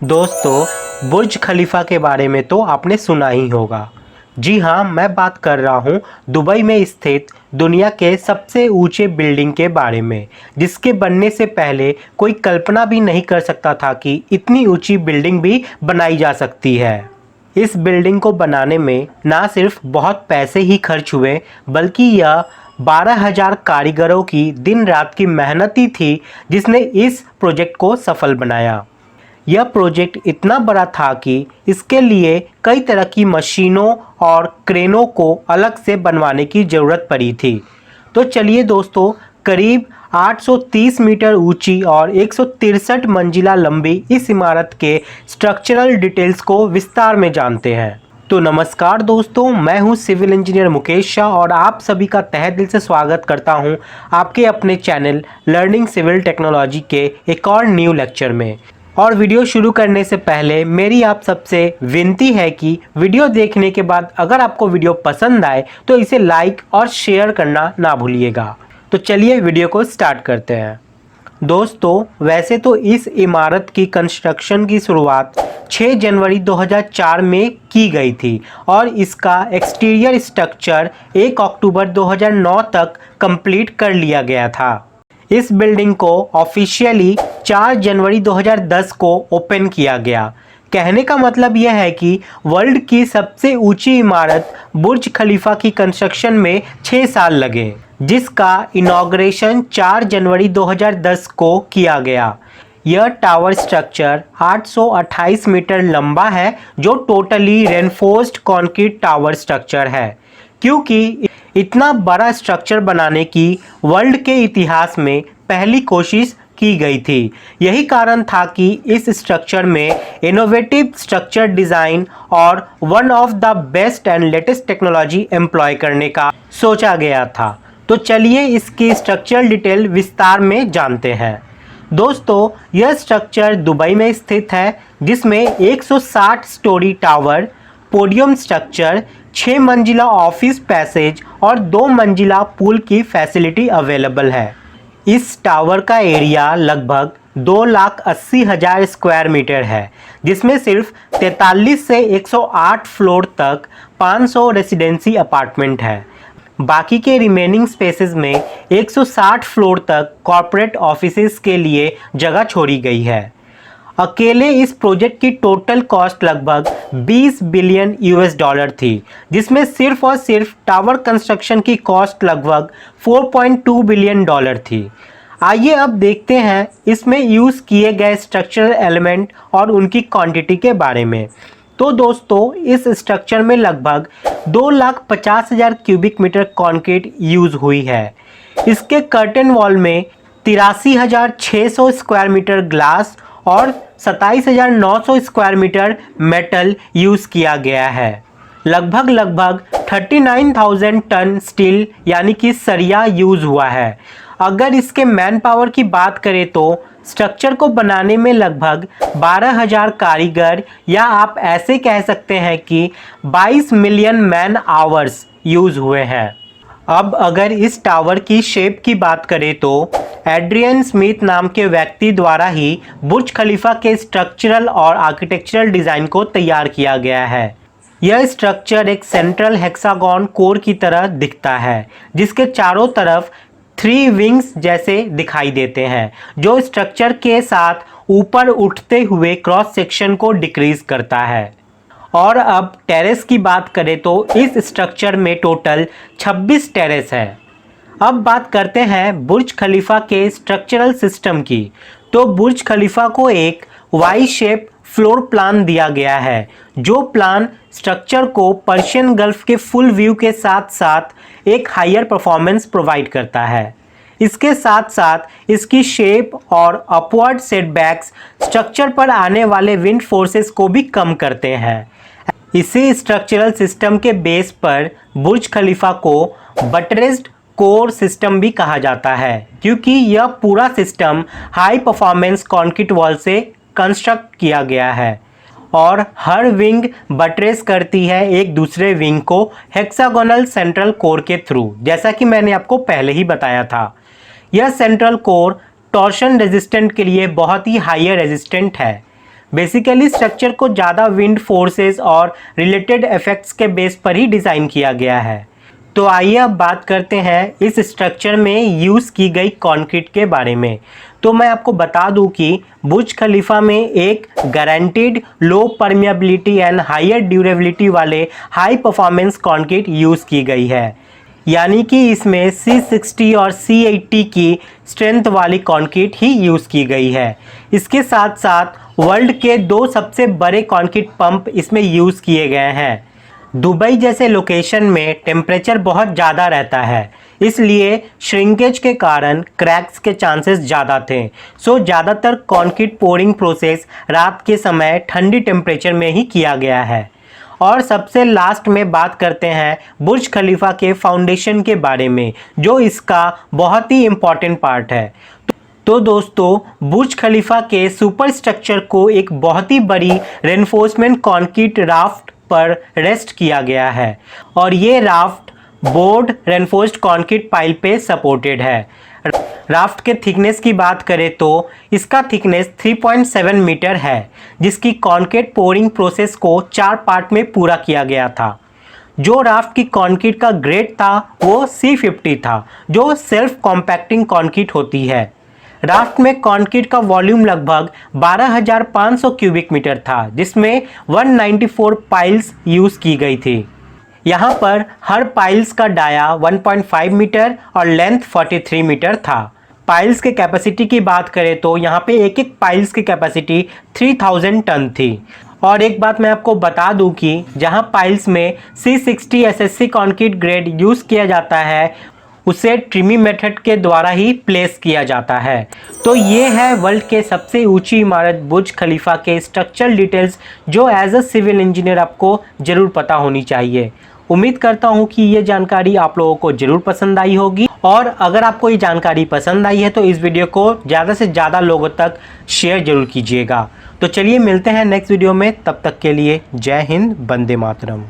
दोस्तों, बुर्ज खलीफा के बारे में तो आपने सुना ही होगा। जी हाँ, मैं बात कर रहा हूँ दुबई में स्थित दुनिया के सबसे ऊंचे बिल्डिंग के बारे में, जिसके बनने से पहले कोई कल्पना भी नहीं कर सकता था कि इतनी ऊंची बिल्डिंग भी बनाई जा सकती है। इस बिल्डिंग को बनाने में ना सिर्फ बहुत पैसे ही खर्च हुए, बल्कि यह 12,000 कारीगरों की दिन रात की मेहनत ही थी जिसने इस प्रोजेक्ट को सफल बनाया। यह प्रोजेक्ट इतना बड़ा था कि इसके लिए कई तरह की मशीनों और क्रेनों को अलग से बनवाने की ज़रूरत पड़ी थी। तो चलिए दोस्तों, करीब 830 मीटर ऊंची और 163 मंजिला लंबी इस इमारत के स्ट्रक्चरल डिटेल्स को विस्तार में जानते हैं। तो नमस्कार दोस्तों, मैं हूं सिविल इंजीनियर मुकेश शाह और आप सभी का तहे दिल से स्वागत करता हूं आपके अपने चैनल लर्निंग सिविल टेक्नोलॉजी के एक और न्यू लेक्चर में। और वीडियो शुरू करने से पहले मेरी आप सबसे विनती है कि वीडियो देखने के बाद अगर आपको वीडियो पसंद आए तो इसे लाइक और शेयर करना ना भूलिएगा। तो चलिए वीडियो को स्टार्ट करते हैं। दोस्तों, वैसे तो इस इमारत की कंस्ट्रक्शन की शुरुआत 6 जनवरी 2004 में की गई थी और इसका एक्सटीरियर स्ट्रक्चर 1 अक्टूबर 2009 तक कंप्लीट कर लिया गया था। इस बिल्डिंग को ऑफिशियली 4 जनवरी 2010 को ओपन किया गया। कहने का मतलब यह है कि वर्ल्ड की सबसे ऊंची इमारत बुर्ज खलीफा की कंस्ट्रक्शन में 6 साल लगे, जिसका इनॉग्रेशन 4 जनवरी 2010 को किया गया। यह टावर स्ट्रक्चर 828 मीटर लंबा है, जो totally reinforced concrete tower structure है। क्योंकि इतना बड़ा स्ट्रक्चर बनाने की वर्ल्ड के इतिहास में पहली कोशिश की गई थी। यही कारण था कि इस स्ट्रक्चर में इनोवेटिव स्ट्रक्चर डिज़ाइन और one of the best and latest technology employ करने का सोचा गया था। तो चलिए इसकी स्ट्रक्चरल डिटेल विस्तार में जानते हैं। दोस्तों, यह स्ट्रक्चर दुबई में स्थित है, जिसमें 160 स्टोरी टावर, पोडियम स्ट्रक्चर, 6 मंजिला ऑफिस पैसेज और 2 मंजिला पूल की फैसिलिटी अवेलेबल है। इस टावर का एरिया लगभग 2,80,000 स्क्वायर मीटर है, जिसमें सिर्फ 43 से 108 फ्लोर तक 500 रेसिडेंसी अपार्टमेंट है। बाकी के रिमेनिंग स्पेसेस में 160 फ्लोर तक कॉर्पोरेट ऑफिसेज के लिए जगह छोड़ी गई है। अकेले इस प्रोजेक्ट की टोटल कॉस्ट लगभग 20 बिलियन यूएस डॉलर थी, जिसमें सिर्फ और सिर्फ टावर कंस्ट्रक्शन की कॉस्ट लगभग 4.2 बिलियन डॉलर थी। आइए अब देखते हैं इसमें यूज़ किए गए स्ट्रक्चरल एलिमेंट और उनकी क्वांटिटी के बारे में। तो दोस्तों, इस स्ट्रक्चर में लगभग 2,50,000 क्यूबिक मीटर कंक्रीट यूज़ हुई है। इसके कर्टेन वॉल में 83,600 स्क्वायर मीटर ग्लास और 27,900 स्क्वायर मीटर मेटल यूज़ किया गया है। लगभग 39,000 टन स्टील यानी कि सरिया यूज़ हुआ है। अगर इसके मैन पावर की बात करें तो स्ट्रक्चर को बनाने में लगभग 12,000 कारीगर, या आप ऐसे कह सकते हैं कि 22 मिलियन मैन आवर्स यूज़ हुए हैं। अब अगर इस टावर की शेप की बात करें तो एड्रियन स्मिथ नाम के व्यक्ति द्वारा ही बुर्ज खलीफा के स्ट्रक्चरल और आर्किटेक्चरल डिज़ाइन को तैयार किया गया है। यह स्ट्रक्चर एक सेंट्रल हेक्सागन कोर की तरह दिखता है, जिसके चारों तरफ 3 विंग्स जैसे दिखाई देते हैं, जो स्ट्रक्चर के साथ ऊपर उठते हुए क्रॉस सेक्शन को डिक्रीज करता है। और अब टेरेस की बात करें तो इस स्ट्रक्चर में टोटल 26 टेरेस है। अब बात करते हैं बुर्ज खलीफा के स्ट्रक्चरल सिस्टम की। तो बुर्ज खलीफा को एक वाई शेप फ्लोर प्लान दिया गया है, जो प्लान स्ट्रक्चर को पर्शियन गल्फ के फुल व्यू के साथ साथ एक हायर परफॉर्मेंस प्रोवाइड करता है। इसके साथ साथ इसकी शेप और अपवर्ड सेटबैक्स स्ट्रक्चर पर आने वाले विंड फोर्सेस को भी कम करते हैं। इसी स्ट्रक्चरल सिस्टम के बेस पर बुर्ज खलीफा को बटरेस्ड कोर सिस्टम भी कहा जाता है, क्योंकि यह पूरा system high performance concrete wall से कंस्ट्रक्ट किया गया है और हर विंग बटरेस करती है एक दूसरे विंग को हेक्सागोनल सेंट्रल कोर के थ्रू, जैसा कि मैंने आपको पहले ही बताया था। यह सेंट्रल कोर टॉर्शन रेजिस्टेंट के लिए बहुत ही हायर रेजिस्टेंट है। बेसिकली स्ट्रक्चर को ज़्यादा विंड फोर्सेस और रिलेटेड इफेक्ट्स के बेस पर ही डिज़ाइन किया गया है। तो आइए अब बात करते हैं इस स्ट्रक्चर में यूज़ की गई कंक्रीट के बारे में। तो मैं आपको बता दूं कि बुर्ज खलीफा में एक guaranteed low permeability and higher durability वाले हाई परफॉर्मेंस कंक्रीट यूज़ की गई है, यानी कि इसमें C60 और C80 की स्ट्रेंथ वाली कंक्रीट ही यूज़ की गई है। इसके साथ साथ वर्ल्ड के 2 सबसे बड़े कंक्रीट पंप इसमें यूज़ किए गए हैं। दुबई जैसे लोकेशन में टेम्परेचर बहुत ज़्यादा रहता है, इसलिए श्रिंकेज के कारण क्रैक्स के चांसेस ज़्यादा थे। सो ज़्यादातर कंक्रीट पोरिंग प्रोसेस रात के समय ठंडी टेम्परेचर में ही किया गया है। और सबसे लास्ट में बात करते हैं बुर्ज खलीफा के फाउंडेशन के बारे में, जो इसका बहुत ही इम्पॉर्टेंट पार्ट है। तो दोस्तों, बुर्ज खलीफा के सुपर स्ट्रक्चर को एक बहुत ही बड़ी रेनफोर्समेंट कंक्रीट राफ्ट पर रेस्ट किया गया है और ये raft board reinforced concrete pile पे सपोर्टेड है। राफ्ट के थिकनेस की बात करें तो इसका थिकनेस 3.7 मीटर है, जिसकी कंक्रीट पोरिंग प्रोसेस को 4 पार्ट में पूरा किया गया था। जो राफ्ट की कंक्रीट का ग्रेड था वो C50 था, जो सेल्फ कॉम्पैक्टिंग कंक्रीट होती है। राफ्ट में कंक्रीट का वॉल्यूम लगभग 12,500 क्यूबिक मीटर था, जिसमें 194 पाइल्स यूज़ की गई थी। यहाँ पर हर पाइल्स का डाया 1.5 मीटर और लेंथ 43 मीटर था। पाइल्स के कैपेसिटी की बात करें तो यहाँ पे एक एक पाइल्स की कैपेसिटी 3000 टन थी। और एक बात मैं आपको बता दूं कि जहाँ पाइल्स में C60 SSC concrete grade use किया जाता है, उसे ट्रिमी मेथड के द्वारा ही प्लेस किया जाता है। तो ये है वर्ल्ड के सबसे ऊंची इमारत बुर्ज खलीफा के स्ट्रक्चरल डिटेल्स, जो एज अ सिविल इंजीनियर आपको ज़रूर पता होनी चाहिए। उम्मीद करता हूँ कि ये जानकारी आप लोगों को ज़रूर पसंद आई होगी, और अगर आपको ये जानकारी पसंद आई है तो इस वीडियो को ज़्यादा से ज़्यादा लोगों तक शेयर ज़रूर कीजिएगा। तो चलिए मिलते हैं नेक्स्ट वीडियो में, तब तक के लिए जय हिंद, वंदे मातरम।